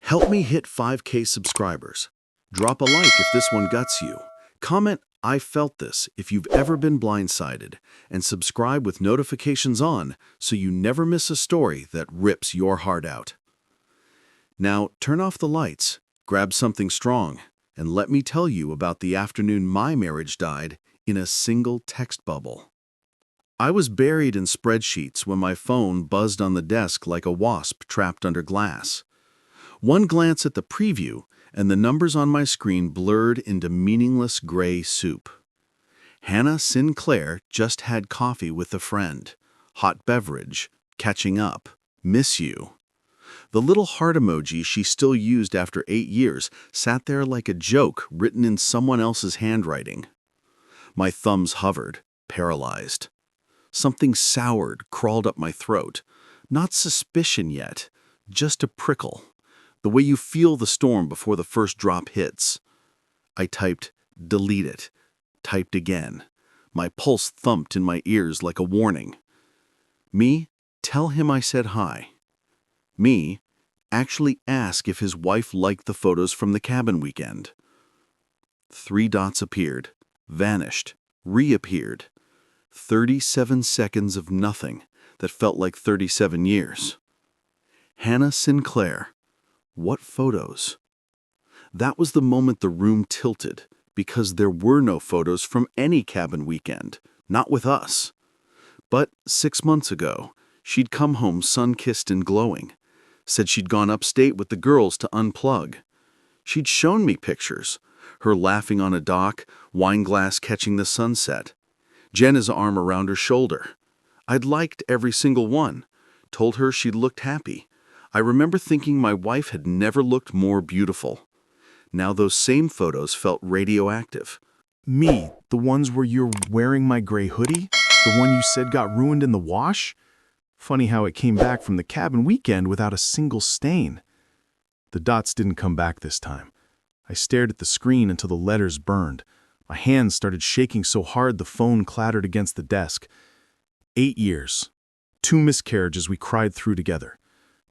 Help me hit 5K subscribers. Drop a like if this one guts you. Comment, "I felt this," if you've ever been blindsided. And subscribe with notifications on so you never miss a story that rips your heart out. Now, turn off the lights, grab something strong, and let me tell you about the afternoon my marriage died in a single text bubble. I was buried in spreadsheets when my phone buzzed on the desk like a wasp trapped under glass. One glance at the preview, and the numbers on my screen blurred into meaningless gray soup. Hannah Sinclair just had coffee with a friend. Hot beverage. Catching up. Miss you. The little heart emoji she still used after 8 years sat there like a joke written in someone else's handwriting. My thumbs hovered, paralyzed. Something soured crawled up my throat. Not suspicion yet, just a prickle. The way you feel the storm before the first drop hits. I typed, "Delete it." Typed again. My pulse thumped in my ears like a warning. Me, tell him I said hi. Me, actually ask if his wife liked the photos from the cabin weekend. 3 dots appeared, vanished, reappeared. 37 seconds of nothing that felt like 37 years. Hannah Sinclair. What photos? That was the moment the room tilted, because there were no photos from any cabin weekend, not with us. But 6 months ago, she'd come home sun-kissed and glowing, said she'd gone upstate with the girls to unplug. She'd shown me pictures, her laughing on a dock, wine glass catching the sunset, Jenna's arm around her shoulder. I'd liked every single one, told her she'd looked happy. I remember thinking my wife had never looked more beautiful. Now those same photos felt radioactive. Me, the ones where you're wearing my gray hoodie? The one you said got ruined in the wash? Funny how it came back from the cabin weekend without a single stain. The dots didn't come back this time. I stared at the screen until the letters burned. My hands started shaking so hard the phone clattered against the desk. 8 years. 2 miscarriages we cried through together.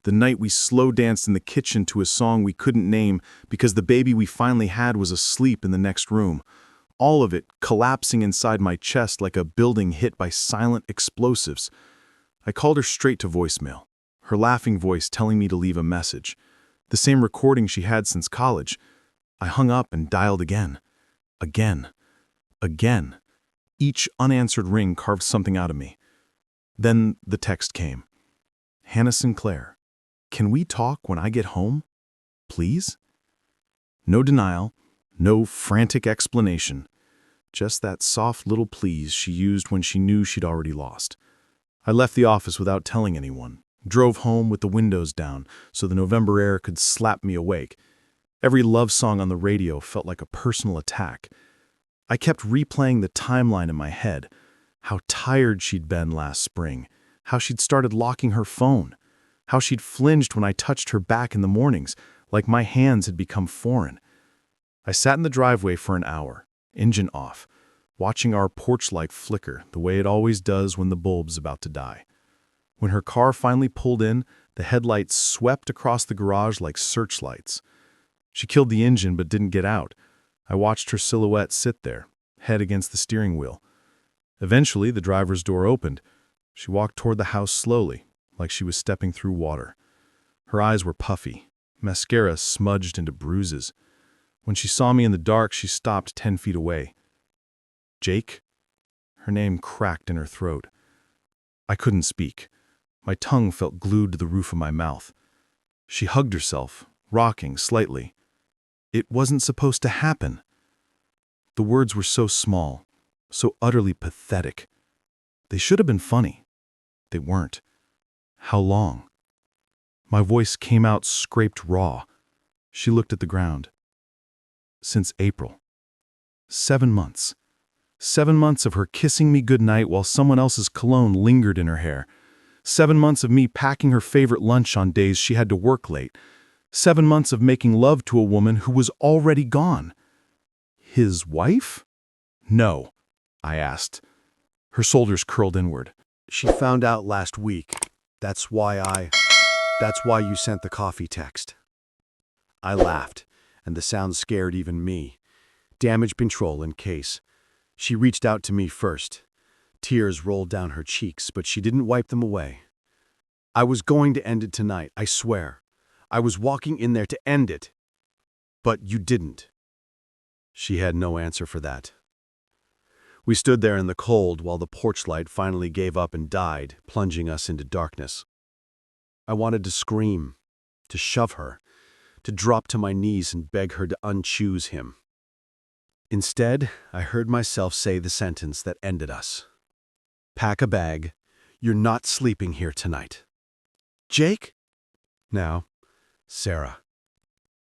The night we slow danced in the kitchen to a song we couldn't name because the baby we finally had was asleep in the next room. All of it collapsing inside my chest like a building hit by silent explosives. I called her straight to voicemail, her laughing voice telling me to leave a message. The same recording she had since college. I hung up and dialed again. Again. Again. Each unanswered ring carved something out of me. Then the text came. "Hannah Sinclair, can we talk when I get home? Please?" No denial, no frantic explanation. Just that soft little please she used when she knew she'd already lost. I left the office without telling anyone. Drove home with the windows down so the November air could slap me awake. Every love song on the radio felt like a personal attack. I kept replaying the timeline in my head. How tired she'd been last spring. How she'd started locking her phone. How she'd flinched when I touched her back in the mornings, like my hands had become foreign. I sat in the driveway for an hour, engine off, watching our porch light flicker the way it always does when the bulb's about to die. When her car finally pulled in, the headlights swept across the garage like searchlights. She killed the engine but didn't get out. I watched her silhouette sit there, head against the steering wheel. Eventually, the driver's door opened. She walked toward the house slowly, like she was stepping through water. Her eyes were puffy, mascara smudged into bruises. When she saw me in the dark, she stopped 10 feet away. "Jake?" Her name cracked in her throat. I couldn't speak. My tongue felt glued to the roof of my mouth. She hugged herself, rocking slightly. It wasn't supposed to happen. The words were so small, so utterly pathetic. They should have been funny. They weren't. How long? My voice came out scraped raw. She looked at the ground. Since April. 7 months. 7 months of her kissing me goodnight while someone else's cologne lingered in her hair. 7 months of me packing her favorite lunch on days she had to work late. 7 months of making love to a woman who was already gone. His wife? No, I asked. Her shoulders curled inward. "She found out last week. That's why you sent the coffee text." I laughed, and the sound scared even me. Damage control in case. She reached out to me first. Tears rolled down her cheeks, but she didn't wipe them away. I was going to end it tonight, I swear. I was walking in there to end it. But you didn't. She had no answer for that. We stood there in the cold while the porch light finally gave up and died, plunging us into darkness. I wanted to scream, to shove her, to drop to my knees and beg her to unchoose him. Instead, I heard myself say the sentence that ended us. Pack a bag. You're not sleeping here tonight. Jake? Now, Sarah.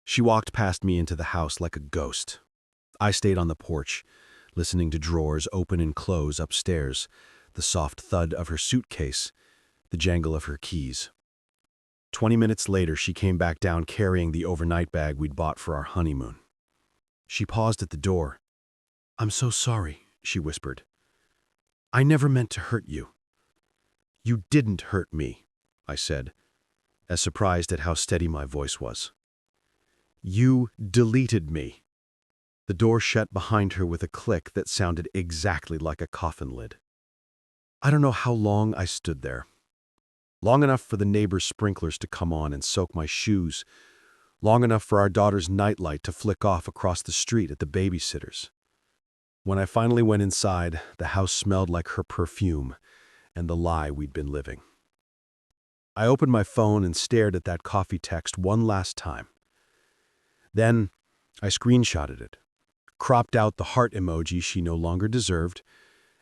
She walked past me into the house like a ghost. I stayed on the porch, listening to drawers open and close upstairs, the soft thud of her suitcase, the jangle of her keys. 20 minutes later, she came back down carrying the overnight bag we'd bought for our honeymoon. She paused at the door. "I'm so sorry," she whispered. "I never meant to hurt you." "You didn't hurt me," I said, as surprised at how steady my voice was. "You deleted me." The door shut behind her with a click that sounded exactly like a coffin lid. I don't know how long I stood there. Long enough for the neighbor's sprinklers to come on and soak my shoes. Long enough for our daughter's nightlight to flick off across the street at the babysitter's. When I finally went inside, the house smelled like her perfume and the lie we'd been living. I opened my phone and stared at that coffee text one last time. Then I screenshotted it, cropped out the heart emoji she no longer deserved,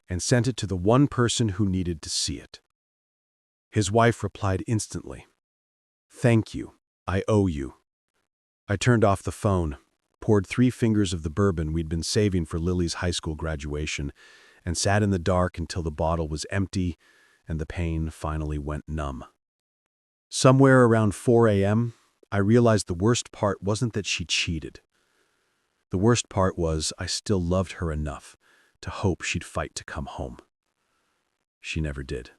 and sent it to the one person who needed to see it. His wife replied instantly. "Thank you. I owe you." I turned off the phone, poured 3 fingers of the bourbon we'd been saving for Lily's high school graduation, and sat in the dark until the bottle was empty and the pain finally went numb. Somewhere around 4 a.m., I realized the worst part wasn't that she cheated. The worst part was I still loved her enough to hope she'd fight to come home. She never did.